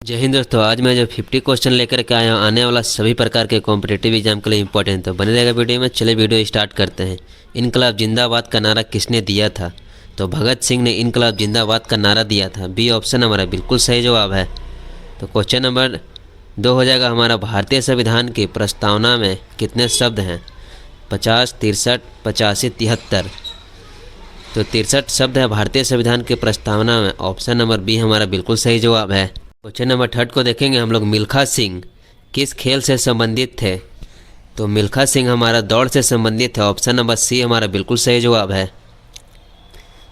जय हिंद दोस्तों। आज मैं जो 50 क्वेश्चन लेकर के आया हूँ आने वाला सभी प्रकार के कॉम्पिटिटिव एग्जाम के लिए इंपॉर्टेंट, तो बने रहेगा वीडियो में। चले वीडियो स्टार्ट करते हैं। इनकलाब जिंदाबाद का नारा किसने दिया था? तो भगत सिंह ने इनकलाब जिंदाबाद का नारा दिया था। बी ऑप्शन हमारा बिल्कुल सही जवाब है। तो क्वेश्चन नंबर 2 हो जाएगा हमारा, भारतीय संविधान की प्रस्तावना में कितने शब्द हैं? 50, 63, 85, 73। तो 63 शब्द है भारतीय संविधान की प्रस्तावना में। ऑप्शन नंबर बी हमारा बिल्कुल सही जवाब है। क्वेश्चन नंबर 3 को देखेंगे हम लोग। मिल्खा सिंह किस खेल से संबंधित थे? तो मिल्खा सिंह हमारा दौड़ से संबंधित है। ऑप्शन नंबर सी हमारा बिल्कुल सही जवाब है,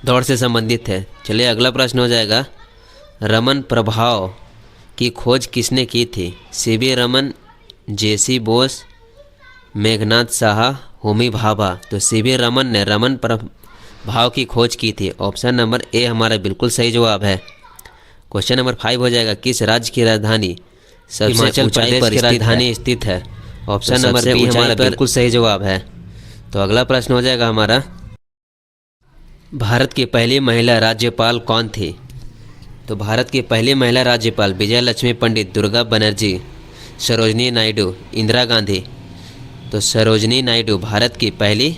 दौड़ से संबंधित है। चलिए अगला प्रश्न हो जाएगा, रमन प्रभाव की खोज किसने की थी? सीवी रमन, जेसी बोस, मेघनाथ साहा, होमी भाभा। तो सीवी रमन ने रमन प्रभाव की खोज की थी। ऑप्शन नंबर ए हमारा बिल्कुल सही जवाब है। क्वेश्चन नंबर 5 हो जाएगा, किस राज्य की राजधानी सबसे ऊंचाई पर राजधानी स्थित है? ऑप्शन नंबर बी हमारा बिल्कुल सही जवाब है। तो अगला प्रश्न हो जाएगा हमारा, भारत की पहली महिला राज्यपाल कौन थी? तो भारत की पहली महिला राज्यपाल विजय लक्ष्मी पंडित, दुर्गा बनर्जी, सरोजनी नायडू, इंदिरा गांधी। तो सरोजनी नायडू भारत की पहली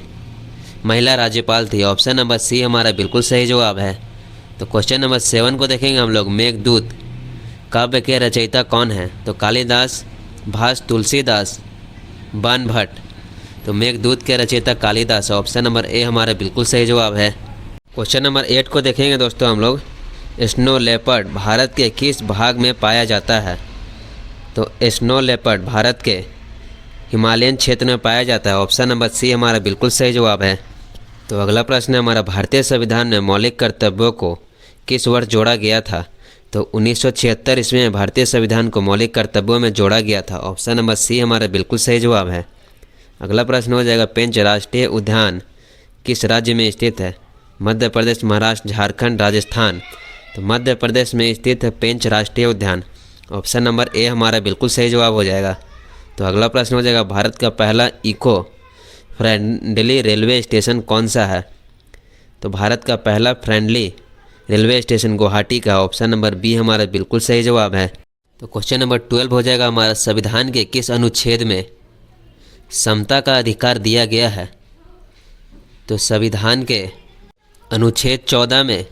महिला राज्यपाल थी। ऑप्शन नंबर सी हमारा बिल्कुल सही जवाब है। तो क्वेश्चन नंबर 7 को देखेंगे हम लोग। मेघदूत काव्य के रचयिता कौन है? तो कालिदास, भास, तुलसीदास, बाणभट्ट। तो मेघदूत के रचयिता कालिदास। ऑप्शन नंबर ए हमारा बिल्कुल सही जवाब है। क्वेश्चन नंबर 8 को देखेंगे दोस्तों हम लोग। स्नो लेपर्ड भारत के किस भाग में पाया जाता है? तो स्नो लेपर्ड भारत के हिमालयन क्षेत्र में पाया जाता है। ऑप्शन नंबर सी हमारा बिल्कुल सही जवाब है। तो अगला प्रश्न है हमारा, भारतीय संविधान में मौलिक कर्तव्यों को किस वर्ष जोड़ा गया था? तो 1976 ईस्वी में भारतीय संविधान को मौलिक कर्तव्यों में जोड़ा गया था। ऑप्शन नंबर सी हमारा बिल्कुल सही जवाब है। अगला प्रश्न हो जाएगा, पेंच राष्ट्रीय उद्यान किस राज्य में स्थित है? मध्य प्रदेश, महाराष्ट्र, झारखंड, राजस्थान। तो मध्य प्रदेश में स्थित है पेंच राष्ट्रीय उद्यान। ऑप्शन नंबर ए हमारा बिल्कुल सही जवाब हो जाएगा। तो अगला प्रश्न हो जाएगा, भारत का पहला इको फ्रेंडली रेलवे स्टेशन कौन सा है? तो भारत का पहला फ्रेंडली रेलवे स्टेशन गुवाहाटी का। ऑप्शन नंबर बी हमारा बिल्कुल सही जवाब है। तो क्वेश्चन नंबर 12 हो जाएगा हमारा, संविधान के किस अनुच्छेद में समता का अधिकार दिया गया है? तो संविधान के अनुच्छेद 14 में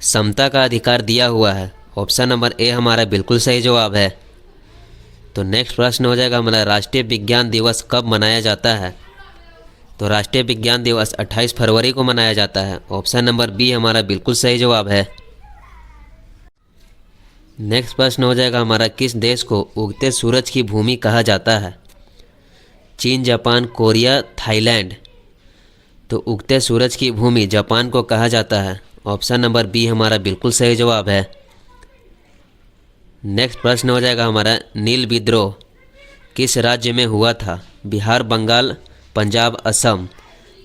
समता का अधिकार दिया हुआ है। ऑप्शन नंबर ए हमारा बिल्कुल सही जवाब है। तो नेक्स्ट प्रश्न हो जाएगा हमारा, राष्ट्रीय विज्ञान दिवस कब मनाया जाता है? तो राष्ट्रीय विज्ञान दिवस 28 फरवरी को मनाया जाता है। ऑप्शन नंबर बी हमारा बिल्कुल सही जवाब है। नेक्स्ट प्रश्न हो जाएगा हमारा, किस देश को उगते सूरज की भूमि कहा जाता है? चीन, जापान, कोरिया, थाईलैंड। तो उगते सूरज की भूमि जापान को कहा जाता है। ऑप्शन नंबर बी हमारा बिल्कुल सही जवाब है। नेक्स्ट प्रश्न हो जाएगा हमारा, नील विद्रोह किस राज्य में हुआ था? बिहार, बंगाल, पंजाब, असम।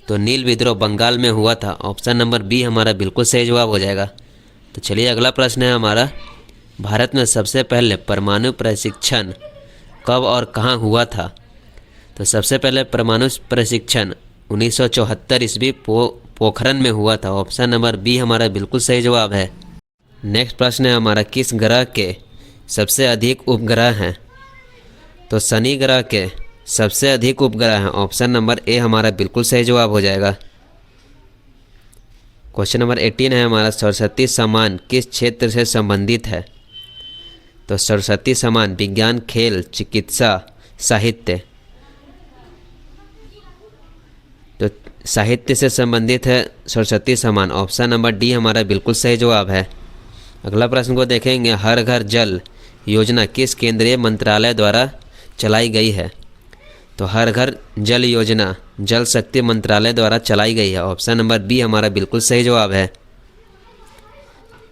तो नील विद्रोह बंगाल में हुआ था। ऑप्शन नंबर बी हमारा बिल्कुल सही जवाब हो जाएगा। तो चलिए अगला प्रश्न है हमारा, भारत में सबसे पहले परमाणु प्रशिक्षण कब और कहाँ हुआ था? तो सबसे पहले परमाणु प्रशिक्षण 1974 ईस्वी पोखरण में हुआ था। ऑप्शन नंबर बी हमारा बिल्कुल सही जवाब है। नेक्स्ट प्रश्न है हमारा, किस ग्रह के सबसे अधिक उपग्रह हैं? तो शनि ग्रह के सबसे अधिक उपग्रह हैं। ऑप्शन नंबर ए हमारा बिल्कुल सही जवाब हो जाएगा। क्वेश्चन नंबर 18 है हमारा, सरस्वती सम्मान किस क्षेत्र से संबंधित है? तो सरस्वती सम्मान विज्ञान, खेल, चिकित्सा, साहित्य। तो साहित्य से संबंधित है सरस्वती सम्मान। ऑप्शन नंबर डी हमारा बिल्कुल सही जवाब है। अगला प्रश्न को देखेंगे, हर घर जल योजना किस केंद्रीय मंत्रालय द्वारा चलाई गई है? तो हर घर जल योजना जल शक्ति मंत्रालय द्वारा चलाई गई है। ऑप्शन नंबर बी हमारा बिल्कुल सही जवाब है।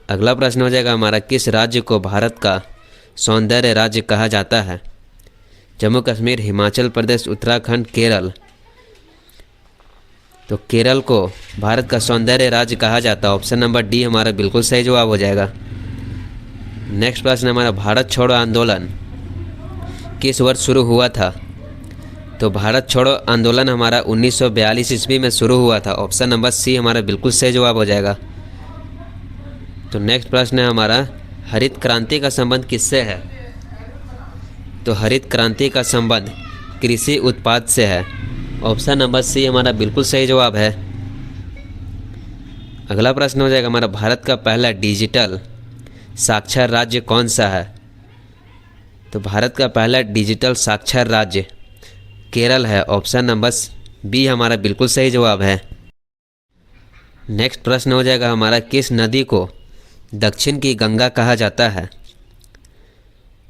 अगला प्रश्न हो जाएगा हमारा, किस राज्य को भारत का सौंदर्य राज्य कहा जाता है? जम्मू कश्मीर, हिमाचल प्रदेश, उत्तराखंड, केरल। तो केरल को भारत का सौंदर्य राज्य कहा जाता है। ऑप्शन नंबर डी हमारा बिल्कुल सही जवाब हो जाएगा। नेक्स्ट प्रश्न हमारा, भारत छोड़ो आंदोलन किस वर्ष शुरू हुआ था? तो भारत छोड़ो आंदोलन हमारा 1942 ईस्वी में शुरू हुआ था। ऑप्शन नंबर सी हमारा बिल्कुल सही जवाब हो जाएगा। तो नेक्स्ट प्रश्न है हमारा, हरित क्रांति का संबंध किससे है? तो हरित क्रांति का संबंध कृषि उत्पाद से है। ऑप्शन नंबर सी हमारा बिल्कुल सही जवाब है। अगला प्रश्न हो जाएगा हमारा, भारत का पहला डिजिटल साक्षर राज्य कौन सा है? तो भारत का पहला डिजिटल साक्षर राज्य केरल है। ऑप्शन नंबर बी हमारा बिल्कुल सही जवाब है। नेक्स्ट प्रश्न हो जाएगा हमारा, किस नदी को दक्षिण की गंगा कहा जाता है?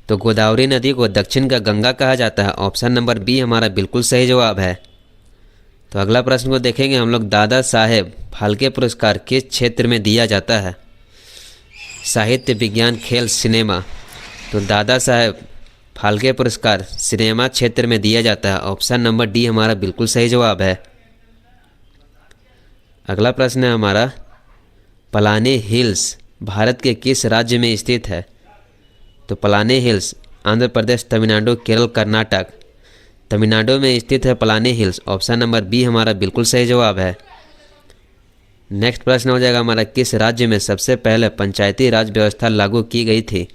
तो गोदावरी नदी को दक्षिण का गंगा कहा जाता है। ऑप्शन नंबर बी हमारा बिल्कुल सही जवाब है। तो अगला प्रश्न को देखेंगे हम लोग, दादा साहेब फाल्के पुरस्कार किस क्षेत्र में दिया जाता है? साहित्य, विज्ञान, खेल, सिनेमा। तो दादा साहेब फाल्के पुरस्कार सिनेमा क्षेत्र में दिया जाता है। ऑप्शन नंबर डी हमारा बिल्कुल सही जवाब है। अगला प्रश्न है हमारा, पलानी हिल्स भारत के किस राज्य में स्थित है? तो पलानी हिल्स आंध्र प्रदेश, तमिलनाडु, केरल, कर्नाटक। तमिलनाडु में स्थित है Palani hills. Option number B हमारा बिल्कुल सही जवाब है। नेक्स्ट प्रश्न हो जाएगा हमारा, किस राज्य में सबसे पहले पंचायती राज व्यवस्था लागू की गई थी?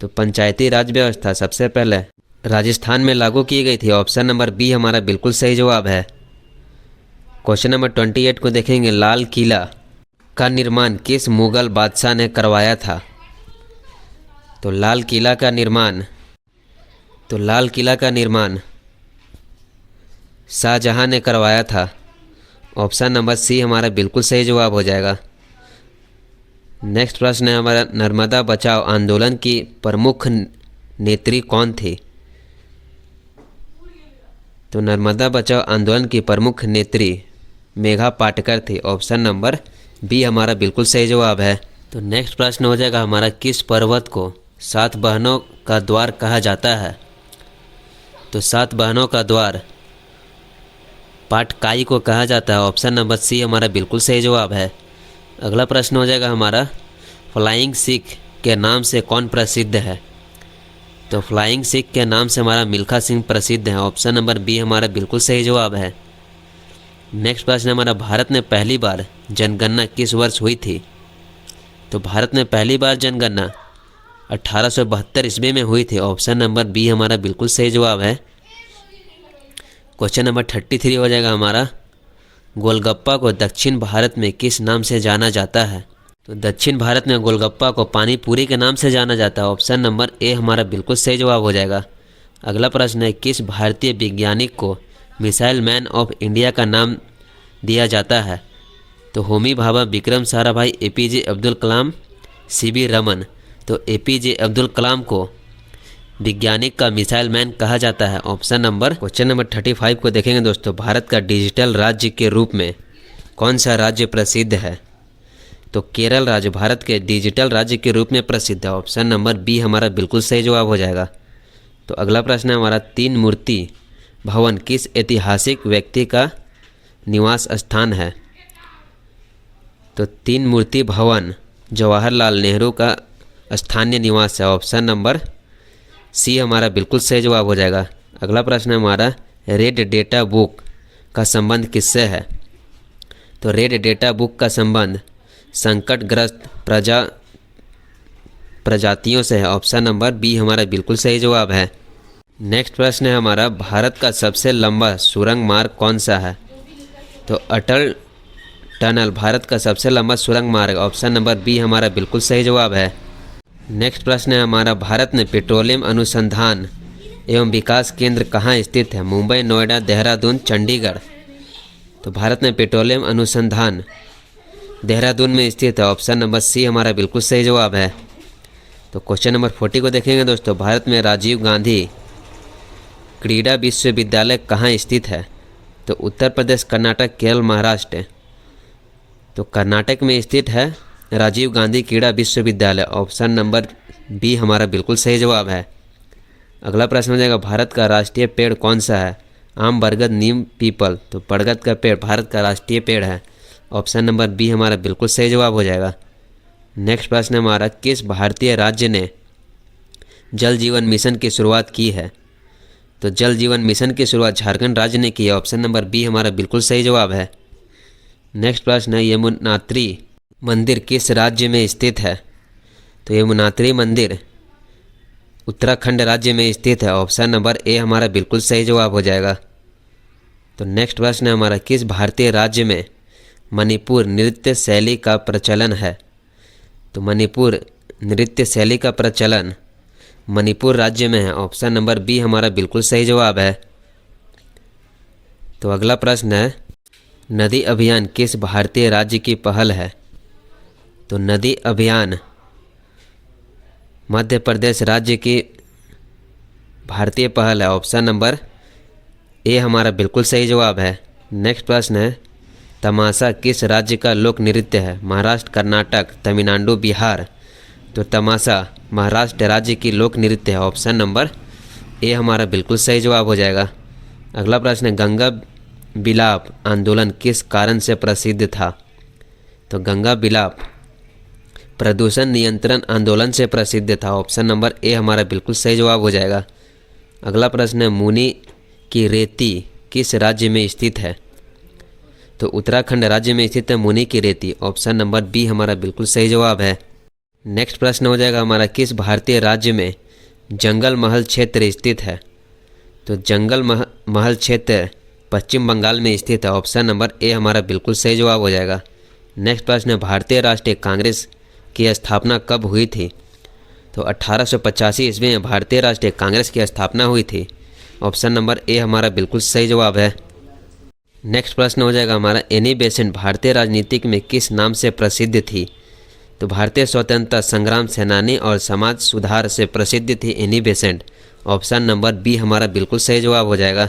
तो पंचायती राज व्यवस्था सबसे पहले राजस्थान में लागू की गई थी। ऑप्शन नंबर बी हमारा बिल्कुल सही जवाब है। क्वेश्चन नंबर 28 को देखेंगे, लाल किला का निर्माण किस मुगल बादशाह ने करवाया था? तो लाल किला का निर्माण शाहजहां ने करवाया था। ऑप्शन नंबर सी हमारा बिल्कुल सही जवाब हो जाएगा। नेक्स्ट प्रश्न है हमारा, नर्मदा बचाओ आंदोलन की प्रमुख नेत्री कौन थी? तो नर्मदा बचाओ आंदोलन की प्रमुख नेत्री मेघा पाटकर थी। ऑप्शन नंबर बी हमारा बिल्कुल सही जवाब है। तो नेक्स्ट प्रश्न हो जाएगा हमारा, किस पर्वत को सात बहनों का द्वार कहा जाता है? तो सात बहनों का द्वार पाटकाई को कहा जाता है। ऑप्शन नंबर सी हमारा बिल्कुल सही जवाब है। अगला प्रश्न हो जाएगा हमारा, फ्लाइंग सिख के नाम से कौन प्रसिद्ध है? तो फ्लाइंग सिख के नाम से हमारा मिल्खा सिंह प्रसिद्ध है। ऑप्शन नंबर बी हमारा बिल्कुल सही जवाब है। नेक्स्ट प्रश्न हमारा, भारत में पहली बार जनगणना किस वर्ष हुई थी? तो भारत में पहली बार जनगणना 1872 ईस्वी में हुई थी। ऑप्शन नंबर बी हमारा बिल्कुल सही जवाब है। क्वेश्चन नंबर 33 हो जाएगा हमारा, गोलगप्पा को दक्षिण भारत में किस नाम से जाना जाता है? तो दक्षिण भारत में गोलगप्पा को पानी पूरी के नाम से जाना जाता है। ऑप्शन नंबर ए हमारा बिल्कुल सही जवाब हो जाएगा। अगला प्रश्न है, किस भारतीय वैज्ञानिक को मिसाइल मैन ऑफ इंडिया का नाम दिया जाता है? तो होमी भाभा, विक्रम साराभाई, एपीजे अब्दुल कलाम, सीवी रमन। तो एपीजे अब्दुल कलाम को वैज्ञानिक का मिसाइल मैन कहा जाता है। ऑप्शन नंबर क्वेश्चन नंबर 35 को देखेंगे दोस्तों, भारत का डिजिटल राज्य के रूप में कौन सा राज्य प्रसिद्ध है? तो केरल राज्य भारत के डिजिटल राज्य के रूप में प्रसिद्ध है। ऑप्शन नंबर बी हमारा बिल्कुल सही जवाब हो जाएगा। तो अगला प्रश्न है हमारा, तीन मूर्ति भवन किस ऐतिहासिक व्यक्ति का निवास स्थान है? तो तीन मूर्ति भवन जवाहरलाल नेहरू का स्थानीय निवास है। ऑप्शन नंबर सी हमारा बिल्कुल सही जवाब हो जाएगा। अगला प्रश्न है हमारा, रेड डेटा बुक का संबंध किससे है? तो रेड डेटा बुक का संबंध संकटग्रस्त प्रजातियों से है। ऑप्शन नंबर बी हमारा बिल्कुल सही जवाब है। नेक्स्ट प्रश्न है हमारा, भारत का सबसे लंबा सुरंग मार्ग कौन सा है? तो अटल टनल भारत का सबसे लंबा सुरंग मार्ग। ऑप्शन नंबर बी हमारा बिल्कुल सही जवाब है। नेक्स्ट प्रश्न है हमारा, भारत में पेट्रोलियम अनुसंधान एवं विकास केंद्र कहाँ स्थित है? मुंबई, नोएडा, देहरादून, चंडीगढ़। तो भारत में पेट्रोलियम अनुसंधान देहरादून में स्थित है। ऑप्शन नंबर सी हमारा बिल्कुल सही जवाब है। तो क्वेश्चन नंबर 40 को देखेंगे दोस्तों, भारत में राजीव गांधी क्रीड़ा विश्वविद्यालय कहाँ स्थित है? तो उत्तर प्रदेश, कर्नाटक, केरल, महाराष्ट्र। तो कर्नाटक में स्थित है राजीव गांधी क्रीड़ा विश्वविद्यालय। ऑप्शन नंबर बी हमारा बिल्कुल सही जवाब है। अगला प्रश्न हो जाएगा, भारत का राष्ट्रीय पेड़ कौन सा है? आम, बरगद, नीम, पीपल। तो बरगद का पेड़ भारत का राष्ट्रीय पेड़ है। ऑप्शन नंबर बी हमारा बिल्कुल सही जवाब हो जाएगा। नेक्स्ट प्रश्न हमारा, किस भारतीय राज्य ने जल जीवन मिशन की शुरुआत की है? तो जल जीवन मिशन की शुरुआत झारखंड राज्य ने की है। ऑप्शन नंबर बी हमारा बिल्कुल सही जवाब है। नेक्स्ट प्रश्न है, यमुनोत्री मंदिर किस राज्य में स्थित है? तो यमुनोत्री मंदिर उत्तराखंड राज्य में स्थित है। ऑप्शन नंबर ए हमारा बिल्कुल सही जवाब हो जाएगा। तो नेक्स्ट प्रश्न है हमारा, किस भारतीय राज्य में मणिपुर नृत्य शैली का प्रचलन है? तो मणिपुर नृत्य शैली का प्रचलन मणिपुर राज्य में है। ऑप्शन नंबर बी हमारा बिल्कुल सही जवाब है। तो अगला प्रश्न है, नदी अभियान किस भारतीय राज्य की पहल है? तो नदी अभियान मध्य प्रदेश राज्य की भारतीय पहल है। ऑप्शन नंबर ए हमारा बिल्कुल सही जवाब है। नेक्स्ट प्रश्न है, तमाशा किस राज्य का लोक नृत्य है? महाराष्ट्र, कर्नाटक, तमिलनाडु, बिहार। तो तमाशा महाराष्ट्र राज्य की लोक नृत्य है। ऑप्शन नंबर ए हमारा बिल्कुल सही जवाब हो जाएगा। अगला प्रश्न है, गंगा बिलाप आंदोलन किस कारण से प्रसिद्ध था? तो गंगा बिलाप प्रदूषण नियंत्रण आंदोलन से प्रसिद्ध था। ऑप्शन नंबर ए हमारा बिल्कुल सही जवाब हो जाएगा। अगला प्रश्न है, मुनि की रेती किस राज्य में स्थित है? तो उत्तराखंड राज्य में स्थित है मुनि की रेती। ऑप्शन नंबर बी हमारा बिल्कुल सही जवाब है। नेक्स्ट प्रश्न हो जाएगा हमारा, किस भारतीय राज्य में जंगल महल क्षेत्र स्थित है? तो जंगल महल क्षेत्र पश्चिम बंगाल में स्थित है। ऑप्शन नंबर ए हमारा बिल्कुल सही जवाब हो जाएगा। नेक्स्ट प्रश्न है, भारतीय राष्ट्रीय कांग्रेस की स्थापना कब हुई थी? तो 1885 ईस्वी में भारतीय राष्ट्रीय कांग्रेस की स्थापना हुई थी। ऑप्शन नंबर ए हमारा बिल्कुल सही जवाब है। नेक्स्ट प्रश्न हो जाएगा हमारा, एनी बेसेंट भारतीय राजनीतिक में किस नाम से प्रसिद्ध थी? तो भारतीय स्वतंत्रता संग्राम सेनानी और समाज सुधार से प्रसिद्ध थी Annie Besant. Option number B हमारा बिल्कुल सही जवाब हो जाएगा।